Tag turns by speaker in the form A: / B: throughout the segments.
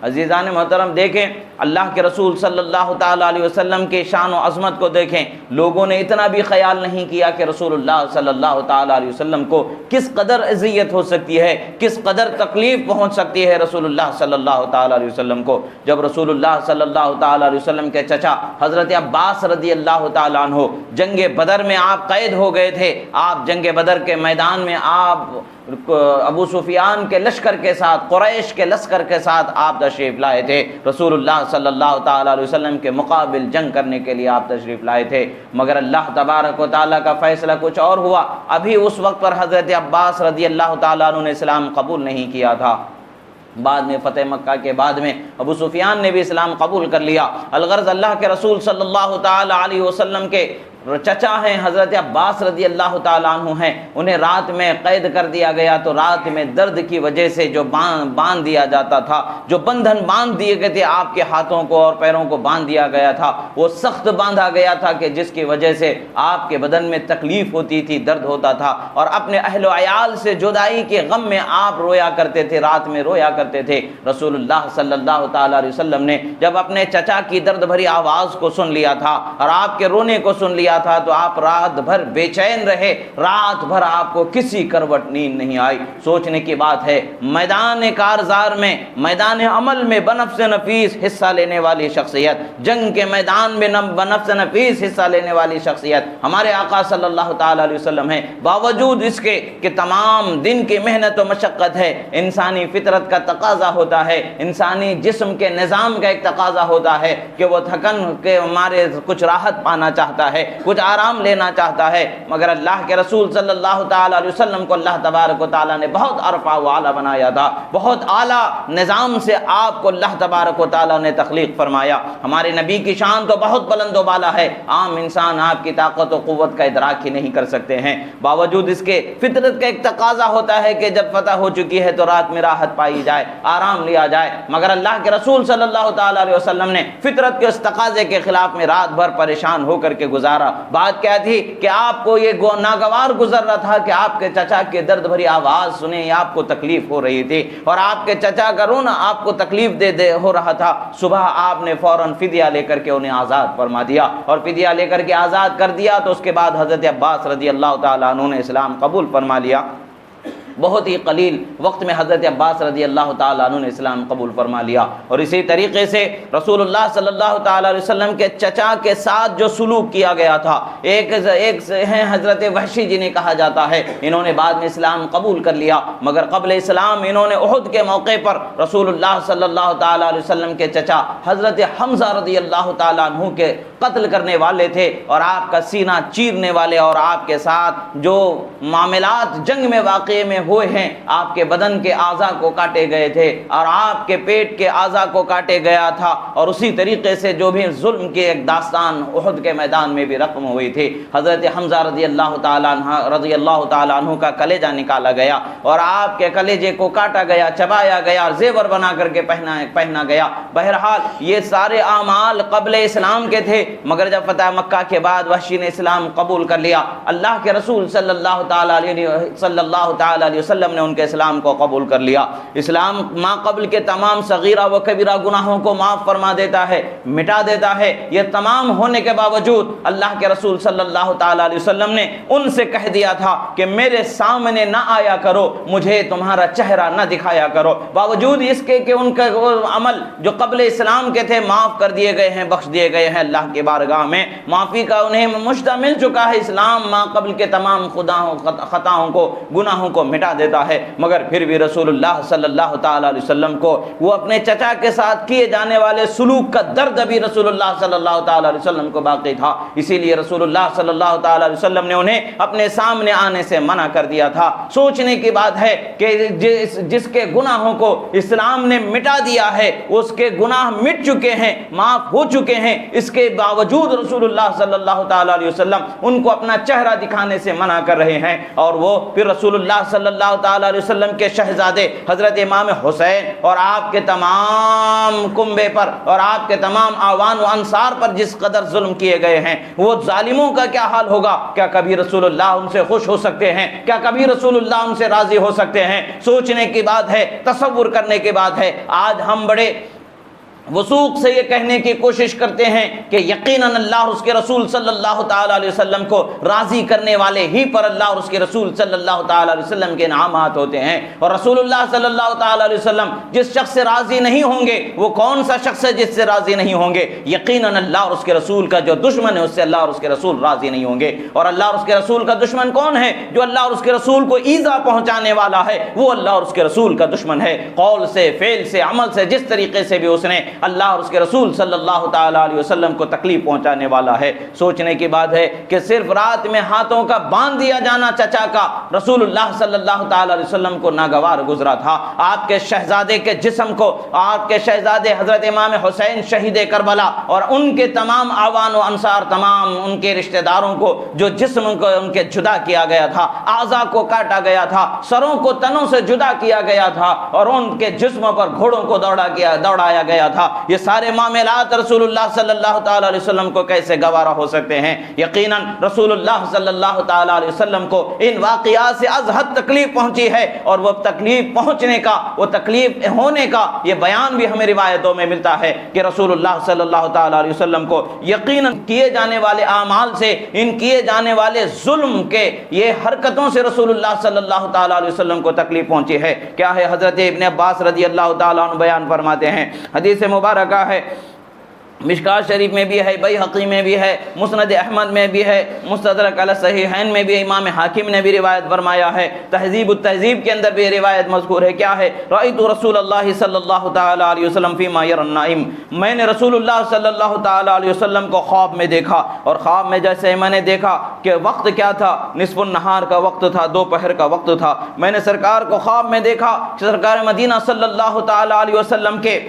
A: عزیزان محترم دیکھیں اللہ کے رسول صلی اللہ تعالیٰ علیہ وسلم کے شان و عظمت کو دیکھیں، لوگوں نے اتنا بھی خیال نہیں کیا کہ رسول اللہ صلی اللہ تعالیٰ علیہ وسلم کو کس قدر اذیت ہو سکتی ہے، کس قدر تکلیف پہنچ سکتی ہے رسول اللہ صلی اللہ تعالیٰ علیہ وسلم کو۔ جب رسول اللہ صلی اللہ تعالیٰ علیہ وسلم کے چچا حضرت عباس رضی اللہ تعالیٰ عنہ جنگ بدر میں آپ قید ہو گئے تھے، آپ جنگ بدر کے میدان میں آپ ابو سفیان کے لشکر کے ساتھ، قریش کے لشکر کے ساتھ آپ تشریف لائے تھے، رسول اللہ صلی اللہ تعالیٰ علیہ وسلم کے مقابل جنگ کرنے کے لیے آپ تشریف لائے تھے، مگر اللہ تبارک و تعالیٰ کا فیصلہ کچھ اور ہوا۔ ابھی اس وقت پر حضرت عباس رضی اللہ تعالیٰ عنہ نے اسلام قبول نہیں کیا تھا، بعد میں فتح مکہ کے بعد میں ابو سفیان نے بھی اسلام قبول کر لیا۔ الغرض اللہ کے رسول صلی اللہ تعالیٰ علیہ وسلم کے چچا ہیں حضرت عباس رضی اللہ تعالیٰ عنہ ہیں، انہیں رات میں قید کر دیا گیا، تو رات میں درد کی وجہ سے جو باندھ دیا جاتا تھا، جو بندھن باندھ دیے گئے تھے، آپ کے ہاتھوں کو اور پیروں کو باندھ دیا گیا تھا، وہ سخت باندھا گیا تھا کہ جس کی وجہ سے آپ کے بدن میں تکلیف ہوتی تھی، درد ہوتا تھا، اور اپنے اہل و عیال سے جدائی کے غم میں آپ رویا کرتے تھے، رات میں رویا کرتے تھے۔ رسول اللہ صلی اللہ تعالیٰ علیہ وسلم نے جب اپنے چچا کی درد بھری آواز کو سن لیا تھا اور آپ کے رونے کو سن لیا تھا، تو آپ رات بھر بے چین رہے، رات بھر آپ کو کسی کروٹ نیند نہیں آئی۔ سوچنے کی بات ہے، میدان کارزار میں، میدان عمل میں بنفس نفیس حصہ لینے والی شخصیت، جنگ کے میدان میں بنفس نفیس حصہ لینے والی شخصیت ہمارے آقا صلی اللہ تعالیٰ علیہ وسلم ہیں، باوجود اس کے کہ تمام دن کی محنت و مشقت ہے، انسانی فطرت کا تقاضا ہوتا ہے، انسانی جسم کے نظام کا ایک تقاضا ہوتا ہے کہ وہ تھکن کے ہمارے کچھ راحت پانا چاہتا ہے، کچھ آرام لینا چاہتا ہے، مگر اللہ کے رسول صلی اللہ تعالیٰ علیہ وسلم کو اللہ تبارک و تعالیٰ نے بہت عرفہ و اعلیٰ بنایا تھا، بہت اعلیٰ نظام سے آپ کو اللہ تبارک و تعالیٰ نے تخلیق فرمایا۔ ہمارے نبی کی شان تو بہت بلند و بالا ہے، عام انسان آپ کی طاقت و قوت کا ادراک ہی نہیں کر سکتے ہیں، باوجود اس کے فطرت کا ایک تقاضا ہوتا ہے کہ جب فتح ہو چکی ہے تو رات میں راحت پائی جائے، آرام لیا جائے، مگر اللہ کے رسول صلی اللہ تعالیٰ علیہ وسلم نے فطرت کے اس تقاضے کے خلاف میں رات بھر پریشان ہو کر کے گزارا۔ بات کیا تھی کہ آپ کو یہ ناگوار گزر رہا تھا کہ آپ کے چچا کے درد بھری آواز سنیں، آپ کو تکلیف ہو رہی تھی، اور آپ کے چچا کا رونا آپ کو تکلیف دے ہو رہا تھا۔ صبح آپ نے فوراً فدیہ لے کر کے انہیں آزاد فرما دیا، اور فدیہ لے کر کے آزاد کر دیا، تو اس کے بعد حضرت عباس رضی اللہ تعالیٰ عنہ نے اسلام قبول فرما لیا۔ بہت ہی قلیل وقت میں حضرت عباس رضی اللہ تعالیٰ عنہ نے اسلام قبول فرما لیا۔ اور اسی طریقے سے رسول اللہ صلی اللہ تعالیٰ علیہ وسلم کے چچا کے ساتھ جو سلوک کیا گیا تھا، ایک ہیں حضرت وحشی جنہیں کہا جاتا ہے، انہوں نے بعد میں اسلام قبول کر لیا، مگر قبل اسلام انہوں نے احد کے موقع پر رسول اللہ صلی اللہ تعالیٰ علیہ وسلم کے چچا حضرت حمزہ رضی اللہ تعالیٰ عنہ کے قتل کرنے والے تھے، اور آپ کا سینہ چیرنے والے، اور آپ کے ساتھ جو معاملات جنگ میں واقع میں ہوئے ہیں، آپ کے بدن کے اعضاء کو کاٹے گئے تھے، اور آپ کے پیٹ کے اعضاء کو کاٹے گیا تھا، اور اسی طریقے سے جو بھی ظلم کی ایک داستان احد کے میدان میں بھی رقم ہوئی تھی، حضرت حمزہ رضی اللہ تعالیٰ عنہ کا کلیجہ نکالا گیا، اور آپ کے کلیجے کو کاٹا گیا، چبایا گیا، اور زیور بنا کر کے پہنا گیا۔ بہرحال یہ سارے اعمال قبل اسلام کے تھے، مگر جب فتح مکہ کے بعد وحشی نے اسلام قبول کر لیا، اللہ کے رسول صلی اللہ تعالیٰ علیہ وسلم نے ان کے اسلام کو قبول کر لیا۔ اسلام ما قبل کے تمام صغیرہ و کبیرہ گناہوں کو معاف فرما دیتا ہے، مٹا دیتا ہے۔ یہ تمام ہونے کے باوجود اللہ کے رسول صلی اللہ تعالیٰ علیہ وسلم نے ان سے کہہ دیا تھا کہ میرے سامنے نہ آیا کرو، مجھے تمہارا چہرہ نہ دکھایا کرو، باوجود اس کے کہ ان کا عمل جو قبل اسلام کے تھے معاف کر دیے گئے ہیں، بخش دیے گئے ہیں، اللہ کی بارگاہ میں معافی کا انہیں مشتہ مل چکا ہے۔ اسلام ما قبل کے تمام خطاؤں کو، گناہوں کو مٹا دیتا ہے، مگر پھر بھی رسول اللہ صلی اللہ تعالیٰ علیہ وسلم کو وہ اپنے چچا کے ساتھ کیے جانے والے سلوک کا درد ابھی رسول اللہ صلی اللہ تعالیٰ علیہ وسلم کو باقی تھا، اسی لیے رسول اللہ صلی اللہ تعالیٰ علیہ وسلم نے انہیں اپنے سامنے آنے سے منع کر دیا تھا۔ سوچنے کی بات ہے کہ جس کے گناہوں کو اسلام نے مٹا دیا ہے، اس کے گناہ مٹ چکے ہیں، معاف ہو چکے ہیں، اس کے باوجود رسول اللہ صلی اللہ تعالیٰ علیہ وسلم ان کو اپنا چہرہ دکھانے سے منع کر رہے ہیں، اور وہ پھر رسول اللہ صلی اللہ تعالیٰ علیہ وسلم کے شہزادے حضرت امام حسین اور آپ کے تمام کنبے پر اور آپ کے تمام اعوان و انصار پر جس قدر ظلم کیے گئے ہیں، وہ ظالموں کا کیا حال ہوگا؟ کیا کبھی رسول اللہ ان سے خوش ہو سکتے ہیں؟ کیا کبھی رسول اللہ ان سے راضی ہو سکتے ہیں؟ سوچنے کی بات ہے، تصور کرنے کی بات ہے۔ آج ہم بڑے وثوق سے یہ کہنے کی کوشش کرتے ہیں کہ یقیناً اللہ اور اس کے رسول صلی اللہ تعالیٰ علیہ وسلم کو راضی کرنے والے ہی پر اللہ اور اس کے رسول صلی اللہ تعالیٰ علیہ وسلم کے انعامات ہوتے ہیں، اور رسول اللہ صلی اللہ تعالیٰ علیہ وسلم جس شخص سے راضی نہیں ہوں گے وہ کون سا شخص ہے جس سے راضی نہیں ہوں گے؟ یقیناً اللہ اور اس کے رسول کا جو دشمن ہے اس سے اللہ اور اس کے رسول راضی نہیں ہوں گے۔ اور اللہ اور اس کے رسول کا دشمن کون ہے؟ جو اللہ اور اس کے رسول کو ایذا پہنچانے والا ہے، وہ اللہ اور اس کے رسول کا دشمن ہے، قول سے، فعل سے، عمل سے، جس طریقے سے بھی اس نے اللہ اور اس کے رسول صلی اللہ تعالیٰ علیہ وسلم کو تکلیف پہنچانے والا ہے۔ سوچنے کی بات ہے کہ صرف رات میں ہاتھوں کا باندھ دیا جانا چچا کا رسول اللہ صلی اللہ تعالیٰ علیہ وسلم کو ناگوار گزرا تھا۔ آپ کے شہزادے کے جسم کو، آپ کے شہزادے حضرت امام حسین شہید کربلا اور ان کے تمام اعوان و انصار، تمام ان کے رشتہ داروں کو جو جسم کو ان کے جدا کیا گیا تھا، اعضاء کو کاٹا گیا تھا، سروں کو تنوں سے جدا کیا گیا تھا، اور ان کے جسموں پر گھوڑوں کو دوڑایا گیا تھا، یہ سارے معاملات رسول اللہ صلی اللہ تعالیٰ علیہ وسلم کو کیسے گوارا ہو سکتے ہیں؟ یقیناً رسول اللہ صلی اللہ تعالیٰ علیہ وسلم کو ان واقعات سے از حد تکلیف پہنچی ہے، اور وہ تکلیف پہنچنے کا، وہ تکلیف ہونے کا یہ بیان بھی ہمیں روایتوں میں ملتا ہے کہ رسول اللہ صلی اللہ تعالیٰ علیہ وسلم کو یقیناً کیے جانے والے اعمال سے، ان کیے جانے والے ظلم کے یہ حرکتوں سے رسول اللہ صلی اللہ تعالیٰ علیہ وسلم کو تکلیف پہنچی ہے۔ کیا ہے؟ حضرت ابن عباس رضی اللہ تعالیٰ عنہ بیان فرماتے ہیں، حدیث مبارکہ ہے، مشکات شریف میں بھی ہے، بیہقی میں بھی ہے، مسند احمد میں بھی ہے، مستدرک علی الصحیحین میں بھی، امام حاکم نے بھی روایت فرمایا ہے، تہذیب التہذیب کے اندر بھی روایت مذکور ہے۔ کیا ہے؟ رأیت رسول اللہ صلی اللہ تعالیٰ علیہ وسلم فیما یری النائم، میں نے رسول اللہ صلی اللہ تعالیٰ علیہ وسلم کو خواب میں دیکھا، اور خواب میں جیسے میں نے دیکھا کہ وقت کیا تھا؟ نصف النہار کا وقت تھا، دوپہر کا وقت تھا۔ میں نے سرکار کو خواب میں دیکھا کہ سرکار مدینہ صلی اللہ تعالیٰ علیہ وسلم کے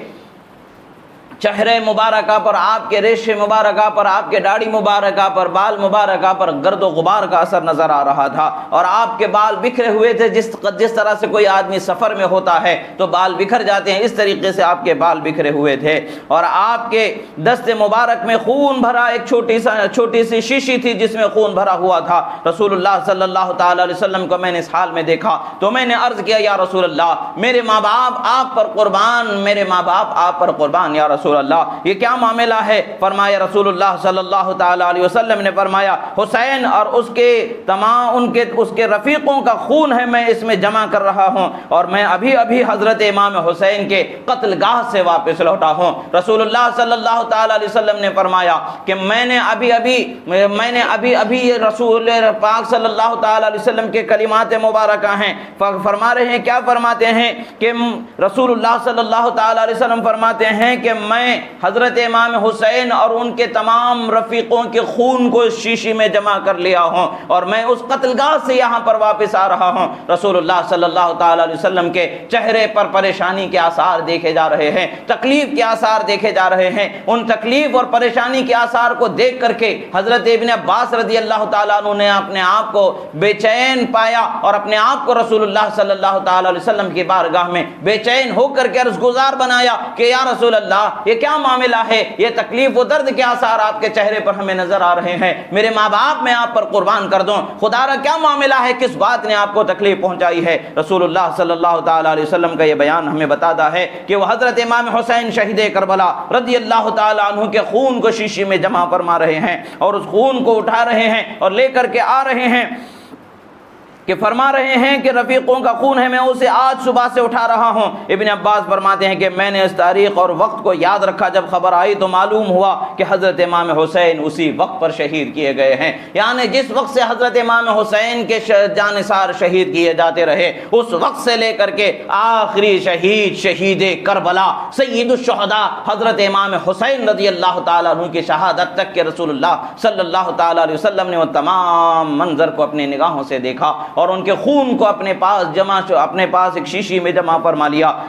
A: چہرے مبارکہ پر، آپ کے ریشے مبارکہ پر، آپ کے داڑھی مبارکہ پر، بال مبارکہ پر گرد و غبار کا اثر نظر آ رہا تھا، اور آپ کے بال بکھرے ہوئے تھے، جس طرح سے کوئی آدمی سفر میں ہوتا ہے تو بال بکھر جاتے ہیں، اس طریقے سے آپ کے بال بکھرے ہوئے تھے، اور آپ کے دست مبارک میں خون بھرا ایک چھوٹی سی شیشی تھی جس میں خون بھرا ہوا تھا۔ رسول اللہ صلی اللہ تعالیٰ علیہ وسلم کو میں نے اس حال میں دیکھا تو میں نے عرض کیا، یا رسول اللہ، میرے ماں باپ آپ پر قربان، میرے ماں باپ آپ پر قربان یا رسول اللہ، یہ کیا معاملہ ہے؟ فرمایا رسول اللہ صلی اللہ تعالیٰ علیہ وسلم نے فرمایا، حسین اور اس کے تمام اس کے رفیقوں کا خون ہے، میں اس میں جمع کر رہا ہوں، اور میں ابھی حضرت امام حسین کے قتل گاہ سے واپس لوٹا ہوں۔ رسول اللہ صلی اللہ تعالیٰ علیہ وسلم نے فرمایا کہ میں نے ابھی رسول پاک صلی اللہ تعالیٰ علیہ وسلم کے کلمات مبارکہ ہیں، فرما رہے ہیں، کیا فرماتے ہیں کہ رسول اللہ صلی اللہ تعالیٰ علیہ وسلم فرماتے ہیں کہ میں حضرت امام حسین اور ان کے تمام رفیقوں کے خون کو اس شیشی میں جمع کر لیا ہوں، اور میں اس قتل گاہ سے یہاں پر واپس آ رہا ہوں۔ رسول اللہ صلی اللہ تعالیٰ علیہ وسلم کے چہرے پر پریشانی کے آثار دیکھے جا رہے ہیں، تکلیف کے آثار دیکھے جا رہے ہیں۔ ان تکلیف اور پریشانی کے آثار کو دیکھ کر کے حضرت ابن عباس رضی اللہ تعالیٰ عنہ نے اپنے آپ کو بے چین پایا، اور اپنے آپ کو رسول اللہ صلی اللہ تعالیٰ علیہ وسلم کی بارگاہ میں بے چین ہو کر کے عرض گزار بنایا کہ یا رسول اللہ، یہ کیا معاملہ ہے؟ یہ تکلیف و درد کے آثار آپ کے چہرے پر ہمیں نظر آ رہے ہیں، میرے ماں باپ میں آپ پر قربان کر دوں، خدا را کیا معاملہ ہے؟ کس بات نے آپ کو تکلیف پہنچائی ہے؟ رسول اللہ صلی اللہ تعالیٰ علیہ وسلم کا یہ بیان ہمیں بتاتا ہے کہ وہ حضرت امام حسین شہید کربلا رضی اللہ تعالیٰ عنہ کے خون کو شیشی میں جمع فرما رہے ہیں، اور اس خون کو اٹھا رہے ہیں اور لے کر کے آ رہے ہیں، کہ فرما رہے ہیں کہ رفیقوں کا خون ہے، میں اسے آج صبح سے اٹھا رہا ہوں۔ ابن عباس فرماتے ہیں کہ میں نے اس تاریخ اور وقت کو یاد رکھا، جب خبر آئی تو معلوم ہوا کہ حضرت امام حسین اسی وقت پر شہید کیے گئے ہیں، یعنی جس وقت سے حضرت امام حسین کے جانثار شہید کیے جاتے رہے، اس وقت سے لے کر کے آخری شہید کربلا سید الشہداء حضرت امام حسین رضی اللہ تعالیٰ عنہ کی شہادت تک کے رسول اللہ صلی اللہ تعالیٰ علیہ وسلم نے وہ تمام منظر کو اپنی نگاہوں سے دیکھا، اور ان کے خون کو اپنے پاس ایک شیشی میں جمع فرما لیا۔